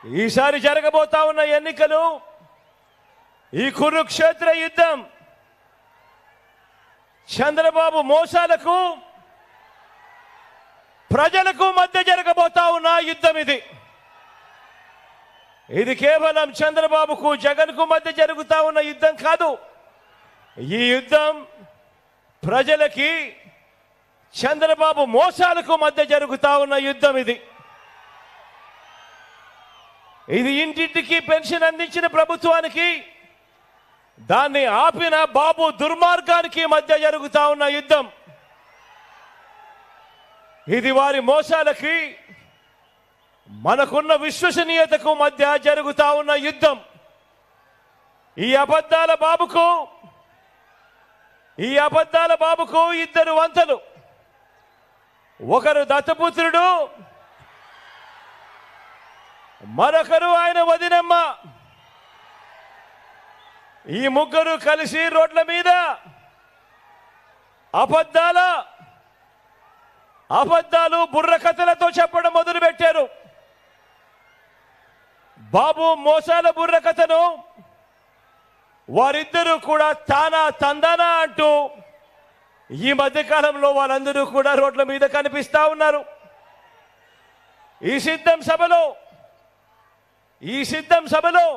ఈసారి జరగబోతా ఉన్న ఎన్నికలు ఈ కురుక్షేత్ర యుద్ధం చంద్రబాబు మోసాలకు ప్రజలకు మధ్య జరగబోతా ఉన్న యుద్ధం ఇది కేవలం చంద్రబాబుకు జగన్కు మధ్య జరుగుతా ఉన్న యుద్ధం కాదు। ఈ యుద్ధం ప్రజలకి చంద్రబాబు మోసాలకు మధ్య జరుగుతా ఉన్న యుద్ధం ఇది ఇంటింటికి పెన్షన్ అందించిన ప్రభుత్వానికి దాన్ని ఆపిన బాబు దుర్మార్గానికి మధ్య జరుగుతా ఉన్న యుద్ధం। ఇది వారి మోసాలకి మనకున్న విశ్వసనీయతకు మధ్య జరుగుతా ఉన్న యుద్ధం। ఈ అబద్ధాల బాబుకు ఇద్దరు వంతలు, ఒకరు దత్తపుత్రుడు, మరొకరు ఆయన వదినమ్మ। ఈ ముగ్గురు కలిసి రోడ్ల మీద అబద్ధాలు బుర్రకథలతో చెప్పడం మొదలుపెట్టారు। బాబు మోసాల బుర్రకథను వారిద్దరూ కూడా తానా తందానా అంటూ ఈ మధ్యకాలంలో వాళ్ళందరూ కూడా రోడ్ల మీద కనిపిస్తా ఉన్నారు। ఈ సిద్ధం సభలో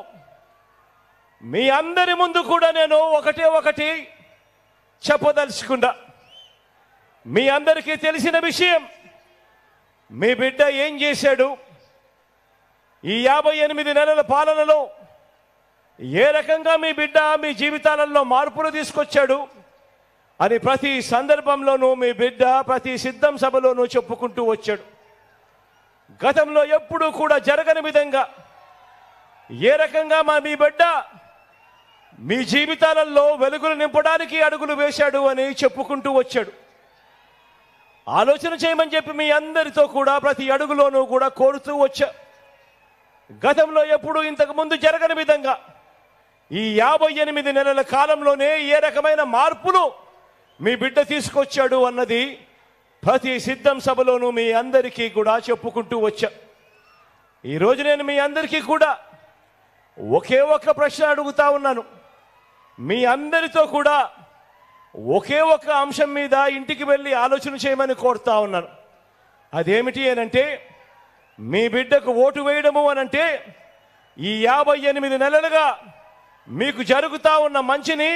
మీ అందరి ముందు కూడా నేను ఒకటి చెప్పదలుచుకున్నా। మీ అందరికీ తెలిసిన విషయం, మీ బిడ్డ ఏం చేశాడు, ఈ 58 నెలల పాలనలో ఏ రకంగా మీ బిడ్డ మీ జీవితాలలో మార్పులు తీసుకొచ్చాడు అని ప్రతి సందర్భంలోనూ మీ బిడ్డ ప్రతి సిద్ధం సభలోనూ చెప్పుకుంటూ వచ్చాడు। గతంలో ఎప్పుడూ కూడా జరగని విధంగా ఏ రకంగా మీ బిడ్డ మీ జీవితాలలో వెలుగులు నింపడానికి అడుగులు వేశాడు అని చెప్పుకుంటూ వచ్చాడు। ఆలోచన చేయమని చెప్పి మీ అందరితో కూడా ప్రతి అడుగులోనూ కూడా కోరుతూ వచ్చా। గతంలో ఎప్పుడు ఇంతకు ముందు జరగని విధంగా ఈ 58 నెలల కాలంలోనే ఏ రకమైన మార్పులు మీ బిడ్డ తీసుకొచ్చాడు అన్నది ప్రతి సిద్ధం సభలోనూ మీ అందరికీ కూడా చెప్పుకుంటూ వచ్చా। ఈరోజు నేను మీ అందరికీ కూడా ఒకే ఒక్క ప్రశ్న అడుగుతా ఉన్నాను। మీ అందరితో కూడా ఒకే ఒక్క అంశం మీద ఇంటికి వెళ్ళి ఆలోచన చేయమని కోరుతా ఉన్నాను। అదేమిటి అనంటే, మీ బిడ్డకు ఓటు వేయడము అనంటే ఈ 58 నెలలుగా మీకు జరుగుతా ఉన్న మంచిని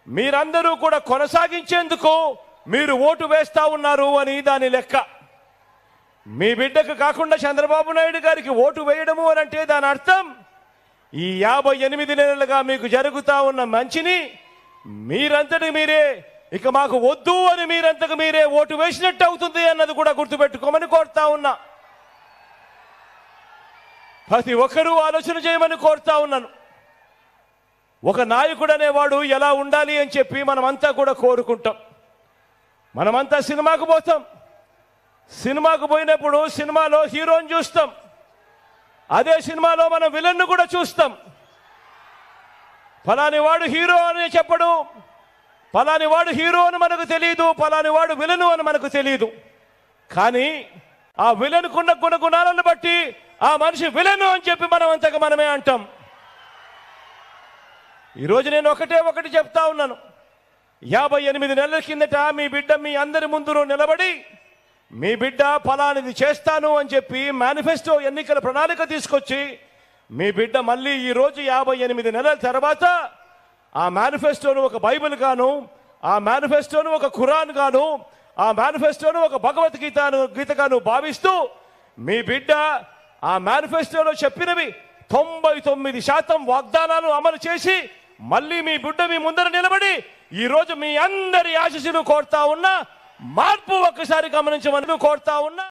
మీరందరూ కూడా కొనసాగించేందుకు మీరు ఓటు వేస్తా ఉన్నారు అని దాని లెక్క। మీ బిడ్డకు కాకుండా చంద్రబాబు నాయుడు గారికి ఓటు వేయడము అనంటే దాని అర్థం ఈ 58 నెలలుగా మీకు జరుగుతా ఉన్న మంచిని మీరంతటి మీరే ఇక మాకు వద్దు అని మీరంతకు మీరే ఓటు వేసినట్టు అవుతుంది అన్నది కూడా గుర్తుపెట్టుకోమని కోరుతా ఉన్నా। ప్రతి ఒక్కరూ ఆలోచన చేయమని కోరుతా ఉన్నాను। ఒక నాయకుడు అనేవాడు ఎలా ఉండాలి అని చెప్పి మనమంతా కూడా కోరుకుంటాం। మనమంతా సినిమాకు పోతాం, సినిమాకు పోయినప్పుడు సినిమాలో హీరోని చూస్తాం, అదే సినిమాలో మనం విలన్ను కూడా చూస్తాం। ఫలాని వాడు హీరో అని చెప్పడు, ఫలాని వాడు హీరో అని మనకు తెలియదు, ఫలాని వాడు విలను అని మనకు తెలియదు। కానీ ఆ విలనుకున్న గుణగుణాలను బట్టి ఆ మనిషి విలను అని చెప్పి మనం అంతగా మనమే అంటాం। ఈరోజు నేను ఒకటి చెప్తా ఉన్నాను। 58 నెలల కిందట మీ బిడ్డ మీ అందరి ముందు నిలబడి మీ బిడ్డ ఫలానిది చేస్తాను అని చెప్పి మేనిఫెస్టో ఎన్నికల ప్రణాళిక తీసుకొచ్చి మీ బిడ్డ మళ్ళీ ఈరోజు 58 నెలల తర్వాత ఆ మేనిఫెస్టోను ఒక బైబిల్ గాను, ఆ మేనిఫెస్టోను ఒక ఖురాన్ గాను, ఆ మేనిఫెస్టోను ఒక భగవద్గీతగాను భావిస్తూ మీ బిడ్డ ఆ మేనిఫెస్టోలో చెప్పినవి 99% వాగ్దానాలు అమలు చేసి మళ్ళీ మీ బిడ్డ మీ ముందర నిలబడి ఈరోజు మీ అందరి ఆశీస్సులు కోరుతా ఉన్నా, మార్పు ఒక్కసారి గమనించమని కోరుతా ఉన్నా।